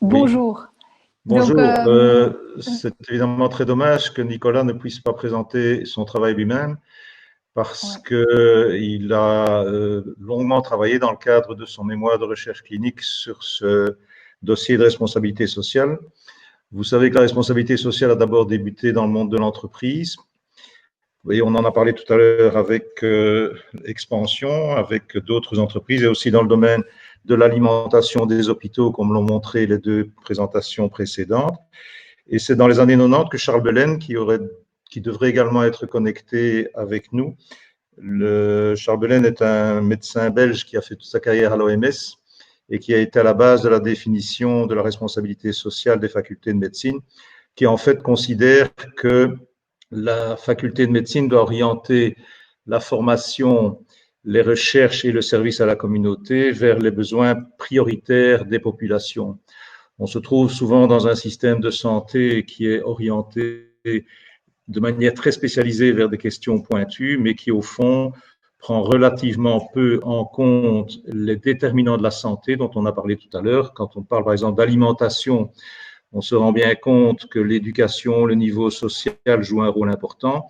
Oui, Bonjour. Donc, bonjour. C'est évidemment très dommage que Nicolas ne puisse pas présenter son travail lui-même parce ouais. qu'il a longuement travaillé dans le cadre de son mémoire de recherche clinique sur ce dossier de responsabilité sociale. Vous savez que la responsabilité sociale a d'abord débuté dans le monde de l'entreprise. Oui, on en a parlé tout à l'heure avec Expansion, avec d'autres entreprises et aussi dans le domaine de l'alimentation des hôpitaux, comme l'ont montré les deux présentations précédentes. Et c'est dans les années 90 que Charles Belen, qui devrait également être connecté avec nous. Charles Belen est un médecin belge qui a fait toute sa carrière à l'OMS et qui a été à la base de la définition de la responsabilité sociale des facultés de médecine, qui en fait considère que la faculté de médecine doit orienter la formation, les recherches et le service à la communauté vers les besoins prioritaires des populations. On se trouve souvent dans un système de santé qui est orienté de manière très spécialisée vers des questions pointues, mais qui, au fond, prend relativement peu en compte les déterminants de la santé dont on a parlé tout à l'heure. Quand on parle, par exemple, d'alimentation, on se rend bien compte que l'éducation, le niveau social jouent un rôle important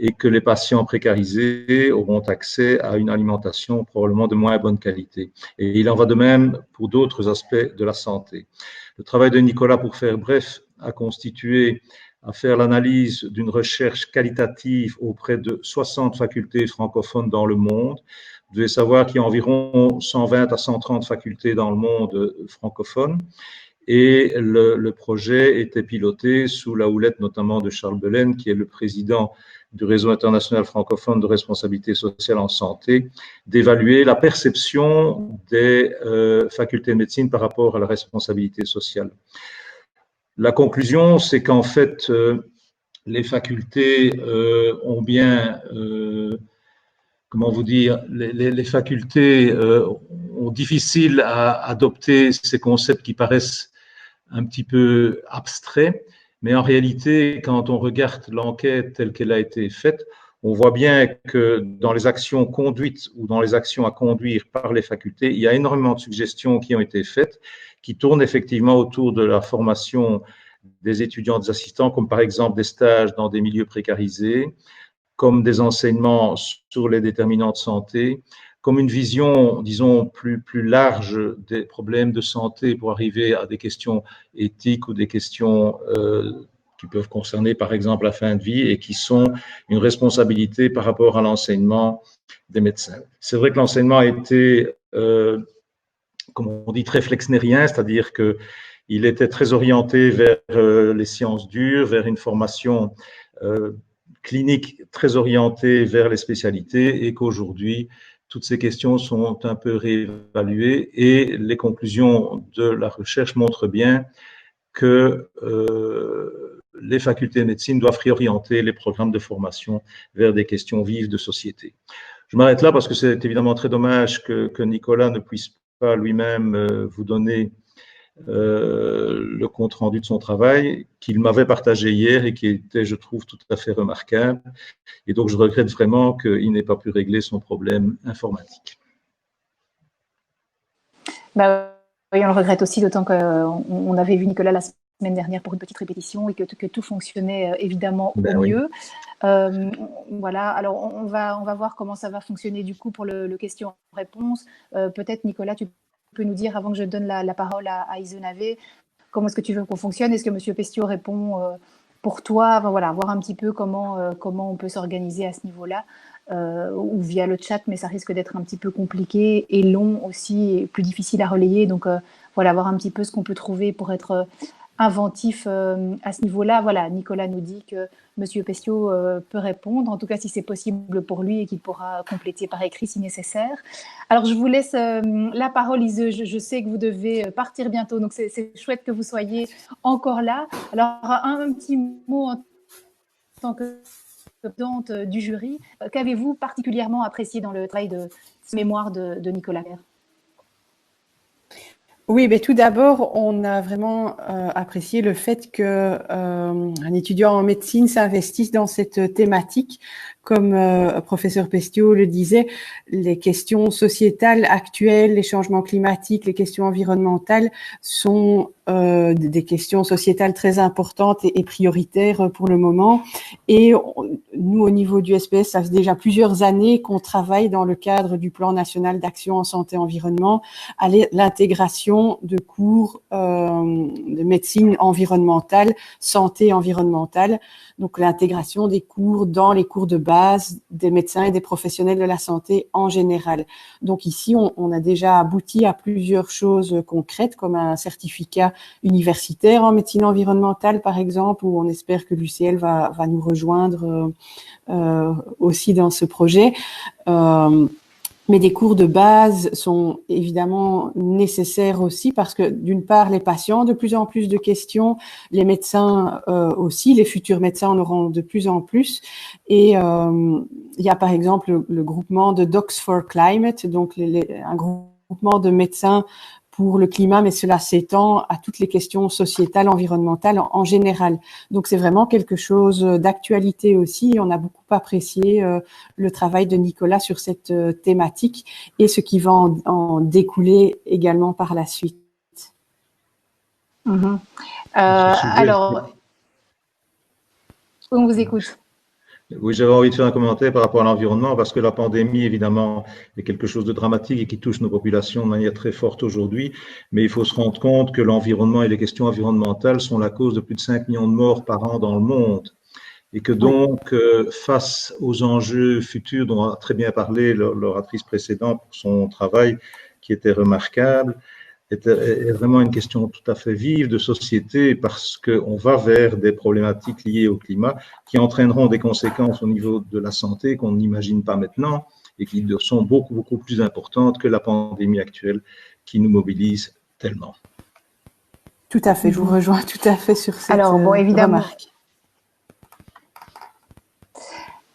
et que les patients précarisés auront accès à une alimentation probablement de moins bonne qualité. Et il en va de même pour d'autres aspects de la santé. Le travail de Nicolas, pour faire bref, a constitué à faire l'analyse d'une recherche qualitative auprès de 60 facultés francophones dans le monde. Vous devez savoir qu'il y a environ 120 à 130 facultés dans le monde francophone. Et le projet était piloté sous la houlette notamment de Charles Belen, qui est le président du réseau international francophone de responsabilité sociale en santé, d'évaluer la perception des facultés de médecine par rapport à la responsabilité sociale. La conclusion, c'est qu'en fait, les facultés ont bien, comment vous dire, les facultés ont difficile à adopter ces concepts qui paraissent un petit peu abstrait, mais en réalité, quand on regarde l'enquête telle qu'elle a été faite, on voit bien que dans les actions conduites ou dans les actions à conduire par les facultés, il y a énormément de suggestions qui ont été faites, qui tournent effectivement autour de la formation des étudiants, des assistants, comme par exemple des stages dans des milieux précarisés, comme des enseignements sur les déterminants de santé, comme une vision, disons, plus large des problèmes de santé pour arriver à des questions éthiques ou des questions qui peuvent concerner, par exemple, la fin de vie et qui sont une responsabilité par rapport à l'enseignement des médecins. C'est vrai que l'enseignement a été, comme on dit, très flexnérien, c'est-à-dire qu'il était très orienté vers les sciences dures, vers une formation clinique très orientée vers les spécialités et qu'aujourd'hui, toutes ces questions sont un peu réévaluées et les conclusions de la recherche montrent bien que les facultés de médecine doivent réorienter les programmes de formation vers des questions vives de société. Je m'arrête là parce que c'est évidemment très dommage que Nicolas ne puisse pas lui-même vous donner le compte-rendu de son travail qu'il m'avait partagé hier et qui était, je trouve, tout à fait remarquable. Et donc, je regrette vraiment qu'il n'ait pas pu régler son problème informatique. Bah, oui, on le regrette aussi, d'autant qu'on avait vu Nicolas la semaine dernière pour une petite répétition et que tout fonctionnait évidemment au mieux. Voilà, alors on va voir comment ça va fonctionner du coup pour le question-réponse. Peut-être, Nicolas, tu peux nous dire, avant que je donne la parole à Isenavé, comment est-ce que tu veux qu'on fonctionne? Est-ce que M. Pestio répond pour toi? Enfin, voilà, voir un petit peu comment on peut s'organiser à ce niveau-là, ou via le chat, mais ça risque d'être un petit peu compliqué et long aussi, et plus difficile à relayer. Donc voilà, voir un petit peu ce qu'on peut trouver pour être inventif à ce niveau-là. Voilà, Nicolas nous dit que M. Pestio peut répondre, en tout cas si c'est possible pour lui et qu'il pourra compléter par écrit si nécessaire. Alors je vous laisse la parole, Ise. Je sais que vous devez partir bientôt, donc c'est chouette que vous soyez encore là. Alors un petit mot en tant que présidente du jury. Qu'avez-vous particulièrement apprécié dans le travail de mémoire de Nicolas Clair? Oui, mais tout d'abord, on a vraiment apprécié le fait que un étudiant en médecine s'investisse dans cette thématique. Comme professeur Pestiot le disait, les questions sociétales actuelles, les changements climatiques, les questions environnementales sont des questions sociétales très importantes et prioritaires pour le moment. Et nous, au niveau du SPS, ça fait déjà plusieurs années qu'on travaille dans le cadre du plan national d'action en santé-environnement à l'intégration de cours de médecine environnementale, santé environnementale, donc l'intégration des cours dans les cours de base des médecins et des professionnels de la santé en général. Donc ici, on a déjà abouti à plusieurs choses concrètes, comme un certificat universitaire en médecine environnementale, par exemple, où on espère que l'UCL va nous rejoindre aussi dans ce projet. Mais des cours de base sont évidemment nécessaires aussi parce que d'une part, les patients ont de plus en plus de questions, les médecins aussi, les futurs médecins en auront de plus en plus. Et il y a par exemple le groupement de Docs for Climate, donc un groupement de médecins pour le climat, mais cela s'étend à toutes les questions sociétales, environnementales en général. Donc c'est vraiment quelque chose d'actualité aussi. On a beaucoup apprécié le travail de Nicolas sur cette thématique et ce qui va en découler également par la suite. Alors, on vous écoute. Oui, j'avais envie de faire un commentaire par rapport à l'environnement parce que la pandémie, évidemment, est quelque chose de dramatique et qui touche nos populations de manière très forte aujourd'hui. Mais il faut se rendre compte que l'environnement et les questions environnementales sont la cause de plus de 5 millions de morts par an dans le monde. Et que donc, face aux enjeux futurs dont a très bien parlé l'oratrice précédente pour son travail qui était remarquable, est vraiment une question tout à fait vive de société parce qu'on va vers des problématiques liées au climat qui entraîneront des conséquences au niveau de la santé qu'on n'imagine pas maintenant et qui sont beaucoup, beaucoup plus importantes que la pandémie actuelle qui nous mobilise tellement. Tout à fait, je vous rejoins tout à fait sur cette remarque.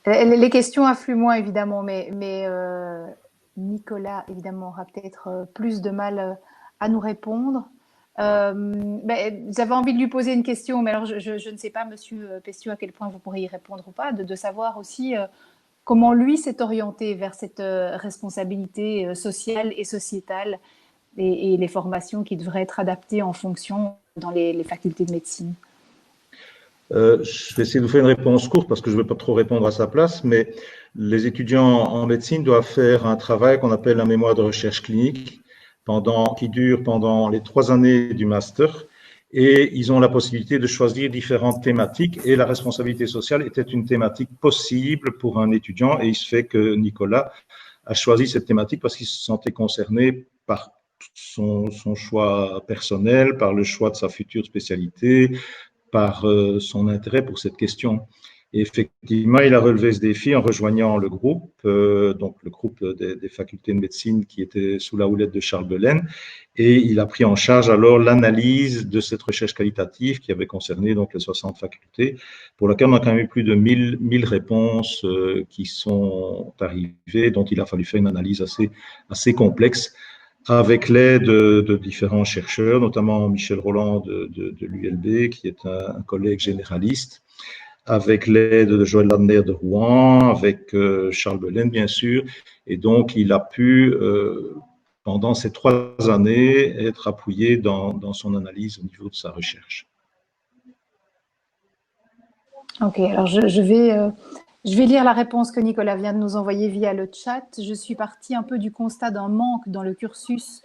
Les questions affluent moins, évidemment, mais Nicolas, évidemment, aura peut-être plus de mal à nous répondre. J'avais envie de lui poser une question, mais alors je ne sais pas, Monsieur Pestiot, à quel point vous pourriez y répondre ou pas, de savoir aussi comment lui s'est orienté vers cette responsabilité sociale et sociétale et les formations qui devraient être adaptées en fonction dans les facultés de médecine. Je vais essayer de vous faire une réponse courte parce que je ne vais pas trop répondre à sa place, mais les étudiants en médecine doivent faire un travail qu'on appelle un mémoire de recherche clinique qui dure pendant les 3 années du master et ils ont la possibilité de choisir différentes thématiques et la responsabilité sociale était une thématique possible pour un étudiant et il se fait que Nicolas a choisi cette thématique parce qu'il se sentait concerné par son choix personnel, par le choix de sa future spécialité, par son intérêt pour cette question. Et effectivement, il a relevé ce défi en rejoignant le groupe, donc le groupe des facultés de médecine qui était sous la houlette de Charles Belaine, et il a pris en charge alors l'analyse de cette recherche qualitative qui avait concerné donc les 60 facultés, pour laquelle on a quand même eu plus de 1000 réponses qui sont arrivées, dont il a fallu faire une analyse assez complexe avec l'aide de différents chercheurs, notamment Michel Roland de l'ULB, qui est un collègue généraliste, avec l'aide de Joël Ladner de Rouen, avec Charles Belaine, bien sûr. Et donc, il a pu, pendant ces 3 années, être appuyé dans son analyse au niveau de sa recherche. Ok, alors je vais lire la réponse que Nicolas vient de nous envoyer via le chat. Je suis partie un peu du constat d'un manque dans le cursus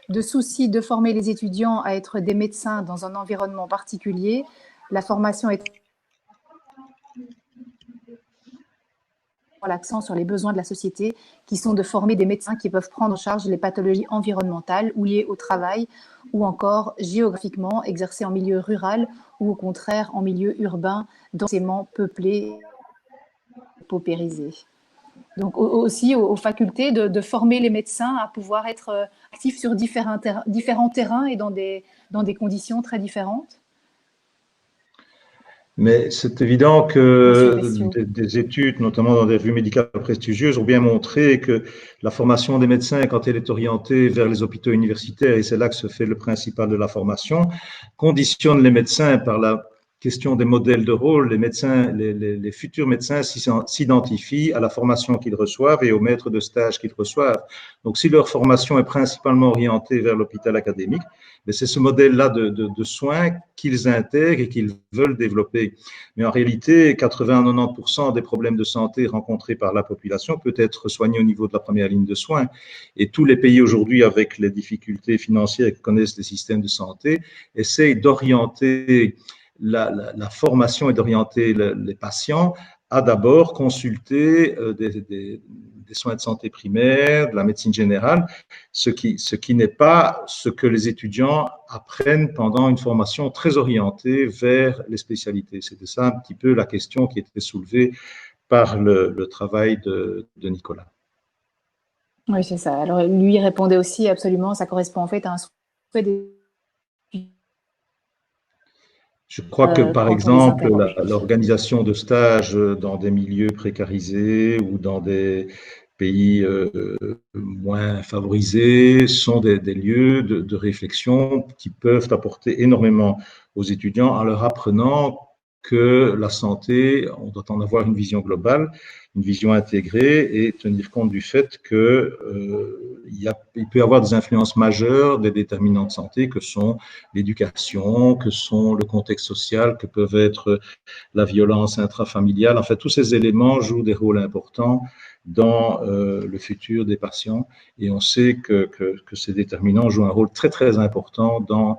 de souci de former les étudiants à être des médecins dans un environnement particulier. La formation est l'accent sur les besoins de la société qui sont de former des médecins qui peuvent prendre en charge les pathologies environnementales ou liées au travail ou encore géographiquement exercer en milieu rural ou au contraire en milieu urbain densément peuplé et paupérisé. Donc aussi aux facultés de former les médecins à pouvoir être actifs sur différents terrains et dans des conditions très différentes. Mais c'est évident que des études, notamment dans des revues médicales prestigieuses, ont bien montré que la formation des médecins, quand elle est orientée vers les hôpitaux universitaires, et c'est là que se fait le principal de la formation, conditionne les médecins par la question des modèles de rôle. Les médecins, les futurs médecins s'identifient à la formation qu'ils reçoivent et aux maîtres de stage qu'ils reçoivent. Donc, si leur formation est principalement orientée vers l'hôpital académique, mais c'est ce modèle-là de soins qu'ils intègrent et qu'ils veulent développer. Mais en réalité, 80-90% des problèmes de santé rencontrés par la population peut être soignés au niveau de la première ligne de soins. Et tous les pays aujourd'hui, avec les difficultés financières que connaissent les systèmes de santé, essayent d'orienter la formation et d'orienter les patients à d'abord consulter des soins de santé primaire, de la médecine générale, ce qui n'est pas ce que les étudiants apprennent pendant une formation très orientée vers les spécialités. C'était ça un petit peu la question qui était soulevée par le travail de Nicolas. Oui, c'est ça. Alors, lui répondait aussi absolument, ça correspond en fait à un souhait des... Je crois que, par exemple, l'organisation de stages dans des milieux précarisés ou dans des pays moins favorisés sont des lieux de réflexion qui peuvent apporter énormément aux étudiants en leur apprenant que la santé, on doit en avoir une vision globale, une vision intégrée et tenir compte du fait que il peut y avoir des influences majeures des déterminants de santé que sont l'éducation, que sont le contexte social, que peuvent être la violence intrafamiliale. En fait, tous ces éléments jouent des rôles importants dans le futur des patients et on sait que ces déterminants jouent un rôle très, très important dans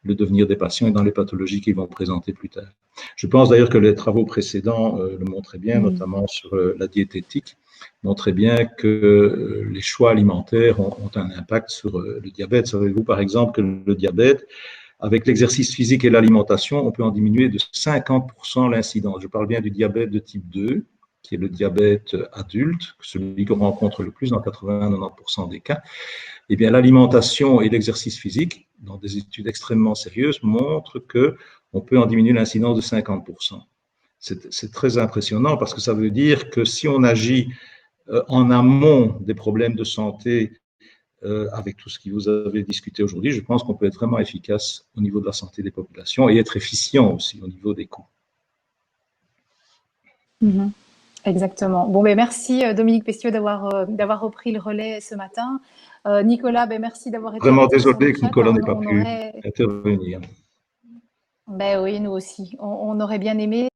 le devenir des patients et dans les pathologies qu'ils vont présenter plus tard. Je pense d'ailleurs que les travaux précédents le montraient bien, notamment sur la diététique, montraient bien que les choix alimentaires ont un impact sur le diabète. Savez-vous par exemple que le diabète, avec l'exercice physique et l'alimentation, on peut en diminuer de 50% l'incidence. Je parle bien du diabète de type 2, qui est le diabète adulte, celui qu'on rencontre le plus dans 80-90% des cas. Eh bien, l'alimentation et l'exercice physique, dans des études extrêmement sérieuses, montrent qu'on peut en diminuer l'incidence de 50%. C'est très impressionnant parce que ça veut dire que si on agit en amont des problèmes de santé avec tout ce que vous avez discuté aujourd'hui, je pense qu'on peut être vraiment efficace au niveau de la santé des populations et être efficient aussi au niveau des coûts. Exactement. Bon, ben merci Dominique Pestiot d'avoir repris le relais ce matin. Nicolas, ben merci d'avoir été vraiment désolé que Nicolas n'ait pas pu intervenir. intervenir. Ben oui, nous aussi. On aurait bien aimé.